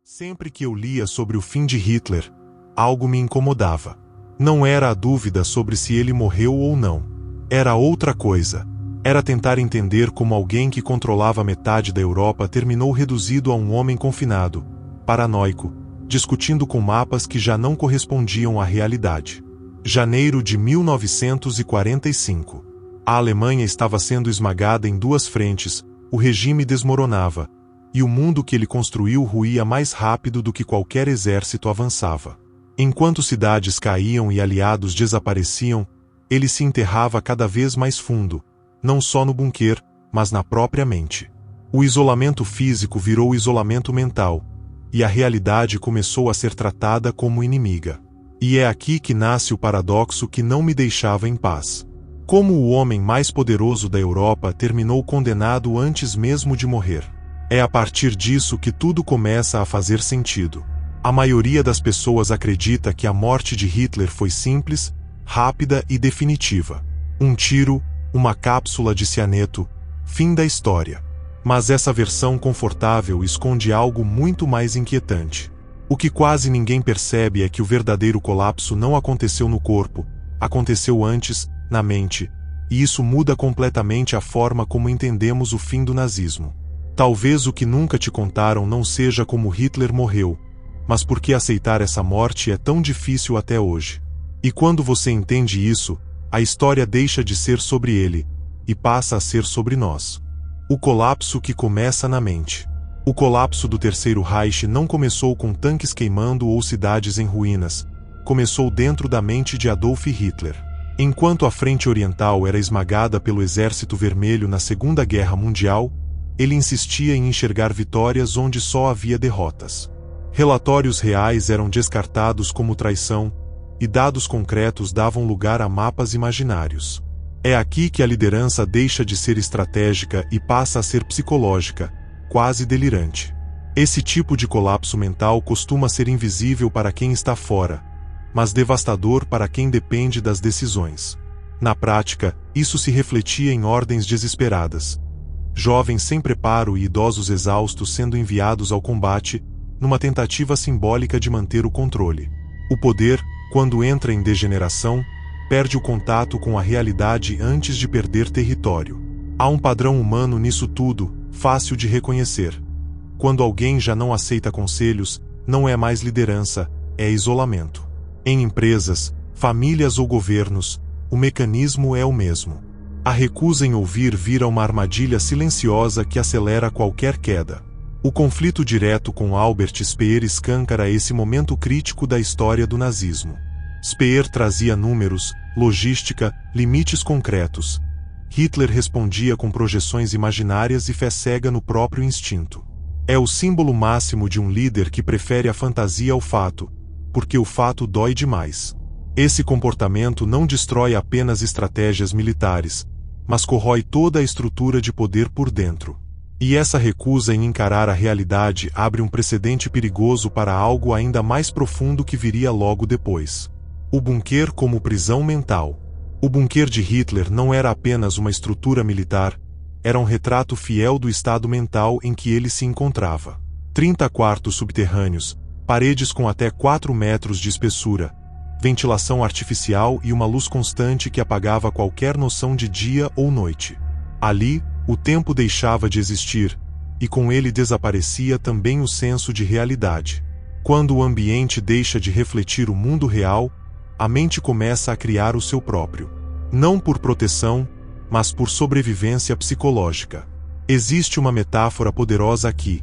Sempre que eu lia sobre o fim de Hitler, algo me incomodava. Não era a dúvida sobre se ele morreu ou não. Era outra coisa. Era tentar entender como alguém que controlava metade da Europa terminou reduzido a um homem confinado, paranoico, discutindo com mapas que já não correspondiam à realidade. Janeiro de 1945. A Alemanha estava sendo esmagada em duas frentes, o regime desmoronava, e o mundo que ele construiu ruía mais rápido do que qualquer exército avançava. Enquanto cidades caíam e aliados desapareciam, ele se enterrava cada vez mais fundo, não só no bunker, mas na própria mente. O isolamento físico virou isolamento mental, e a realidade começou a ser tratada como inimiga. E é aqui que nasce o paradoxo que não me deixava em paz. Como o homem mais poderoso da Europa terminou condenado antes mesmo de morrer. É a partir disso que tudo começa a fazer sentido. A maioria das pessoas acredita que a morte de Hitler foi simples, rápida e definitiva. Um tiro, uma cápsula de cianeto, fim da história. Mas essa versão confortável esconde algo muito mais inquietante. O que quase ninguém percebe é que o verdadeiro colapso não aconteceu no corpo, aconteceu antes, na mente, e isso muda completamente a forma como entendemos o fim do nazismo. Talvez o que nunca te contaram não seja como Hitler morreu, mas por que aceitar essa morte é tão difícil até hoje. E quando você entende isso, a história deixa de ser sobre ele, e passa a ser sobre nós. O colapso que começa na mente. O colapso do Terceiro Reich não começou com tanques queimando ou cidades em ruínas, começou dentro da mente de Adolf Hitler. Enquanto a frente oriental era esmagada pelo Exército Vermelho na Segunda Guerra Mundial, ele insistia em enxergar vitórias onde só havia derrotas. Relatórios reais eram descartados como traição, e dados concretos davam lugar a mapas imaginários. É aqui que a liderança deixa de ser estratégica e passa a ser psicológica, quase delirante. Esse tipo de colapso mental costuma ser invisível para quem está fora, mas devastador para quem depende das decisões. Na prática, isso se refletia em ordens desesperadas. Jovens sem preparo e idosos exaustos sendo enviados ao combate, numa tentativa simbólica de manter o controle. O poder, quando entra em degeneração, perde o contato com a realidade antes de perder território. Há um padrão humano nisso tudo, fácil de reconhecer. Quando alguém já não aceita conselhos, não é mais liderança, é isolamento. Em empresas, famílias ou governos, o mecanismo é o mesmo. A recusa em ouvir vira uma armadilha silenciosa que acelera qualquer queda. O conflito direto com Albert Speer escancara esse momento crítico da história do nazismo. Speer trazia números, logística, limites concretos. Hitler respondia com projeções imaginárias e fé cega no próprio instinto. É o símbolo máximo de um líder que prefere a fantasia ao fato, porque o fato dói demais. Esse comportamento não destrói apenas estratégias militares, mas corrói toda a estrutura de poder por dentro. E essa recusa em encarar a realidade abre um precedente perigoso para algo ainda mais profundo que viria logo depois. O bunker como prisão mental. O bunker de Hitler não era apenas uma estrutura militar, era um retrato fiel do estado mental em que ele se encontrava. 30 quartos subterrâneos, paredes com até 4 metros de espessura, ventilação artificial e uma luz constante que apagava qualquer noção de dia ou noite. Ali, o tempo deixava de existir, e com ele desaparecia também o senso de realidade. Quando o ambiente deixa de refletir o mundo real, a mente começa a criar o seu próprio. Não por proteção, mas por sobrevivência psicológica. Existe uma metáfora poderosa aqui.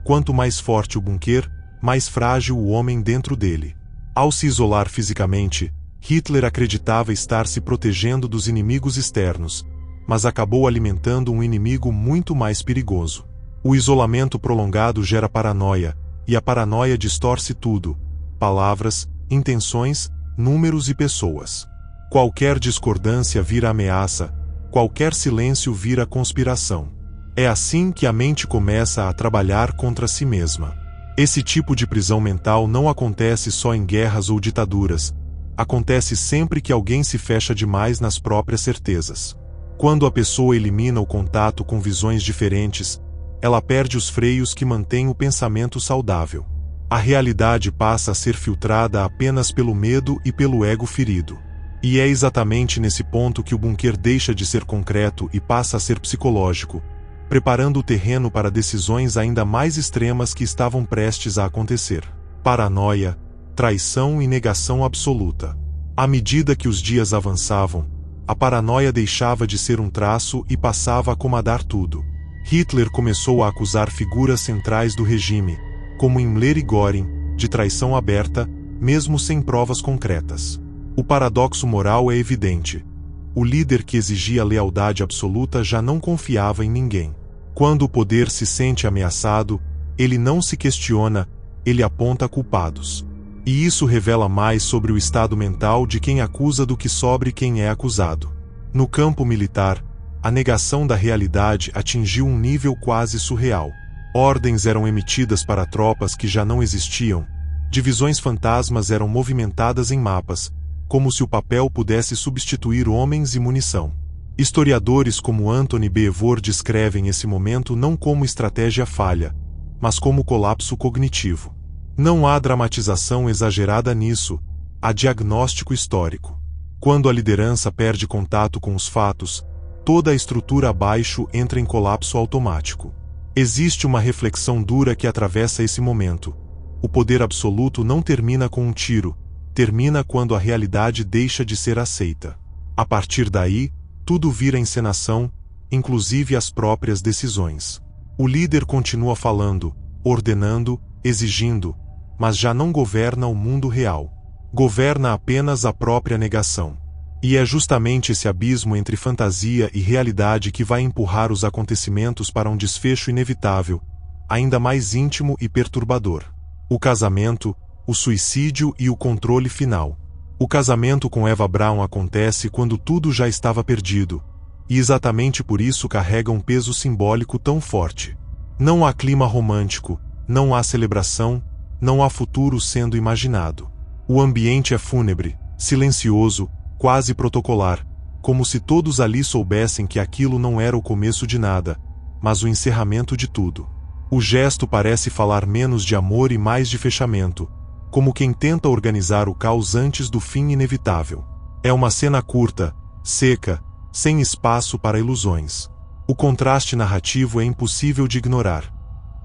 Quanto mais forte o bunker, mais frágil o homem dentro dele. Ao se isolar fisicamente, Hitler acreditava estar se protegendo dos inimigos externos, mas acabou alimentando um inimigo muito mais perigoso. O isolamento prolongado gera paranoia, e a paranoia distorce tudo: palavras, intenções, números e pessoas. Qualquer discordância vira ameaça, qualquer silêncio vira conspiração. É assim que a mente começa a trabalhar contra si mesma. Esse tipo de prisão mental não acontece só em guerras ou ditaduras. Acontece sempre que alguém se fecha demais nas próprias certezas. Quando a pessoa elimina o contato com visões diferentes, ela perde os freios que mantêm o pensamento saudável. A realidade passa a ser filtrada apenas pelo medo e pelo ego ferido. E é exatamente nesse ponto que o bunker deixa de ser concreto e passa a ser psicológico, preparando o terreno para decisões ainda mais extremas que estavam prestes a acontecer. Paranoia, traição e negação absoluta. À medida que os dias avançavam, a paranoia deixava de ser um traço e passava a comandar tudo. Hitler começou a acusar figuras centrais do regime, como Himmler e Göring, de traição aberta, mesmo sem provas concretas. O paradoxo moral é evidente. O líder que exigia lealdade absoluta já não confiava em ninguém. Quando o poder se sente ameaçado, ele não se questiona, ele aponta culpados. E isso revela mais sobre o estado mental de quem acusa do que sobre quem é acusado. No campo militar, a negação da realidade atingiu um nível quase surreal. Ordens eram emitidas para tropas que já não existiam, divisões fantasmas eram movimentadas em mapas, como se o papel pudesse substituir homens e munição. Historiadores como Anthony B. Evor descrevem esse momento não como estratégia falha, mas como colapso cognitivo. Não há dramatização exagerada nisso, há diagnóstico histórico. Quando a liderança perde contato com os fatos, toda a estrutura abaixo entra em colapso automático. Existe uma reflexão dura que atravessa esse momento. O poder absoluto não termina com um tiro, termina quando a realidade deixa de ser aceita. A partir daí, tudo vira encenação, inclusive as próprias decisões. O líder continua falando, ordenando, exigindo, mas já não governa o mundo real. Governa apenas a própria negação. E é justamente esse abismo entre fantasia e realidade que vai empurrar os acontecimentos para um desfecho inevitável, ainda mais íntimo e perturbador. O casamento, o suicídio e o controle final. O casamento com Eva Braun acontece quando tudo já estava perdido, e exatamente por isso carrega um peso simbólico tão forte. Não há clima romântico, não há celebração, não há futuro sendo imaginado. O ambiente é fúnebre, silencioso, quase protocolar, como se todos ali soubessem que aquilo não era o começo de nada, mas o encerramento de tudo. O gesto parece falar menos de amor e mais de fechamento, como quem tenta organizar o caos antes do fim inevitável. É uma cena curta, seca, sem espaço para ilusões. O contraste narrativo é impossível de ignorar.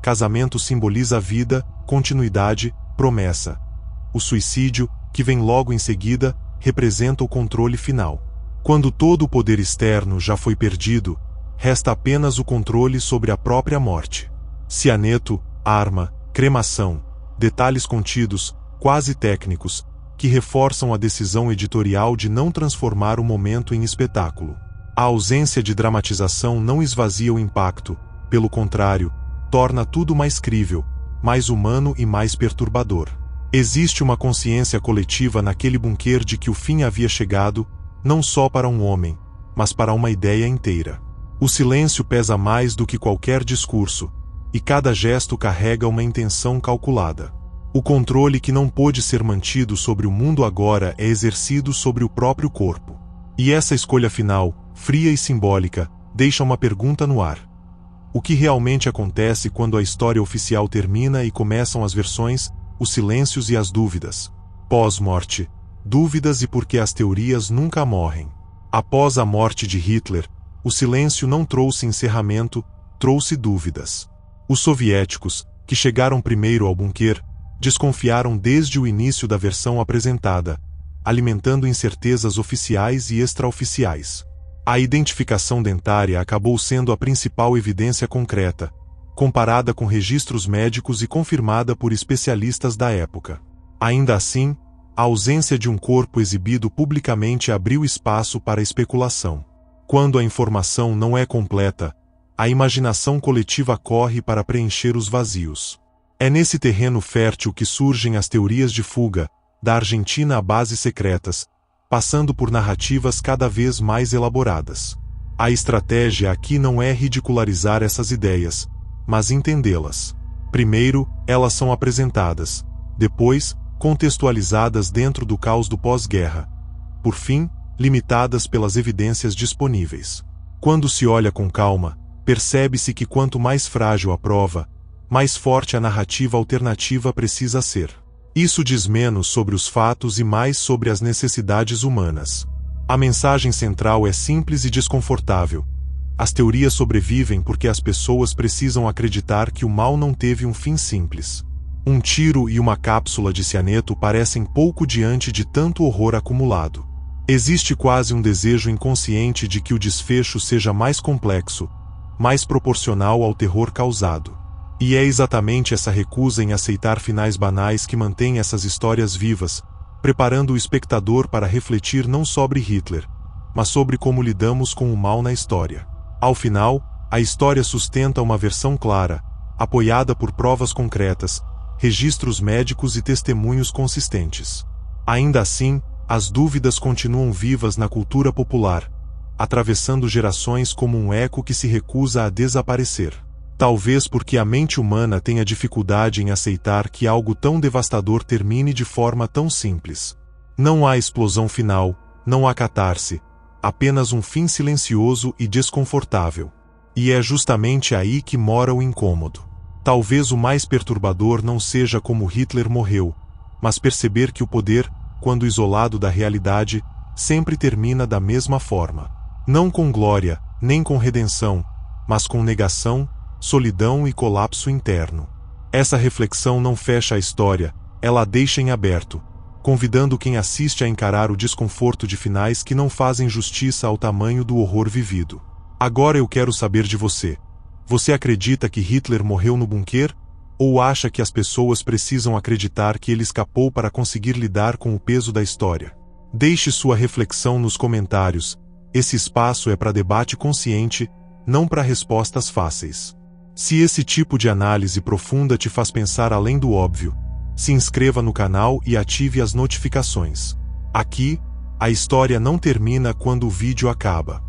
Casamento simboliza vida, continuidade, promessa. O suicídio, que vem logo em seguida, representa o controle final. Quando todo o poder externo já foi perdido, resta apenas o controle sobre a própria morte. Cianeto, arma, cremação, detalhes contidos, quase técnicos, que reforçam a decisão editorial de não transformar o momento em espetáculo. A ausência de dramatização não esvazia o impacto, pelo contrário, torna tudo mais crível, mais humano e mais perturbador. Existe uma consciência coletiva naquele bunker de que o fim havia chegado, não só para um homem, mas para uma ideia inteira. O silêncio pesa mais do que qualquer discurso, e cada gesto carrega uma intenção calculada. O controle que não pôde ser mantido sobre o mundo agora é exercido sobre o próprio corpo. E essa escolha final, fria e simbólica, deixa uma pergunta no ar. O que realmente acontece quando a história oficial termina e começam as versões, os silêncios e as dúvidas? Pós-morte, dúvidas e por que as teorias nunca morrem. Após a morte de Hitler, o silêncio não trouxe encerramento, trouxe dúvidas. Os soviéticos, que chegaram primeiro ao bunker, desconfiaram desde o início da versão apresentada, alimentando incertezas oficiais e extraoficiais. A identificação dentária acabou sendo a principal evidência concreta, comparada com registros médicos e confirmada por especialistas da época. Ainda assim, a ausência de um corpo exibido publicamente abriu espaço para especulação. Quando a informação não é completa, a imaginação coletiva corre para preencher os vazios. É nesse terreno fértil que surgem as teorias de fuga, da Argentina a bases secretas, passando por narrativas cada vez mais elaboradas. A estratégia aqui não é ridicularizar essas ideias, mas entendê-las. Primeiro, elas são apresentadas, depois, contextualizadas dentro do caos do pós-guerra. Por fim, limitadas pelas evidências disponíveis. Quando se olha com calma, percebe-se que quanto mais frágil a prova, mais forte a narrativa alternativa precisa ser. Isso diz menos sobre os fatos e mais sobre as necessidades humanas. A mensagem central é simples e desconfortável. As teorias sobrevivem porque as pessoas precisam acreditar que o mal não teve um fim simples. Um tiro e uma cápsula de cianeto parecem pouco diante de tanto horror acumulado. Existe quase um desejo inconsciente de que o desfecho seja mais complexo, mais proporcional ao terror causado. E é exatamente essa recusa em aceitar finais banais que mantém essas histórias vivas, preparando o espectador para refletir não sobre Hitler, mas sobre como lidamos com o mal na história. Ao final, a história sustenta uma versão clara, apoiada por provas concretas, registros médicos e testemunhos consistentes. Ainda assim, as dúvidas continuam vivas na cultura popular, atravessando gerações como um eco que se recusa a desaparecer. Talvez porque a mente humana tenha dificuldade em aceitar que algo tão devastador termine de forma tão simples. Não há explosão final, não há catarse, apenas um fim silencioso e desconfortável. E é justamente aí que mora o incômodo. Talvez o mais perturbador não seja como Hitler morreu, mas perceber que o poder, quando isolado da realidade, sempre termina da mesma forma. Não com glória, nem com redenção, mas com negação, solidão e colapso interno. Essa reflexão não fecha a história, ela a deixa em aberto, convidando quem assiste a encarar o desconforto de finais que não fazem justiça ao tamanho do horror vivido. Agora eu quero saber de você. Você acredita que Hitler morreu no bunker? Ou acha que as pessoas precisam acreditar que ele escapou para conseguir lidar com o peso da história? Deixe sua reflexão nos comentários. Esse espaço é para debate consciente, não para respostas fáceis. Se esse tipo de análise profunda te faz pensar além do óbvio, se inscreva no canal e ative as notificações. Aqui, a história não termina quando o vídeo acaba.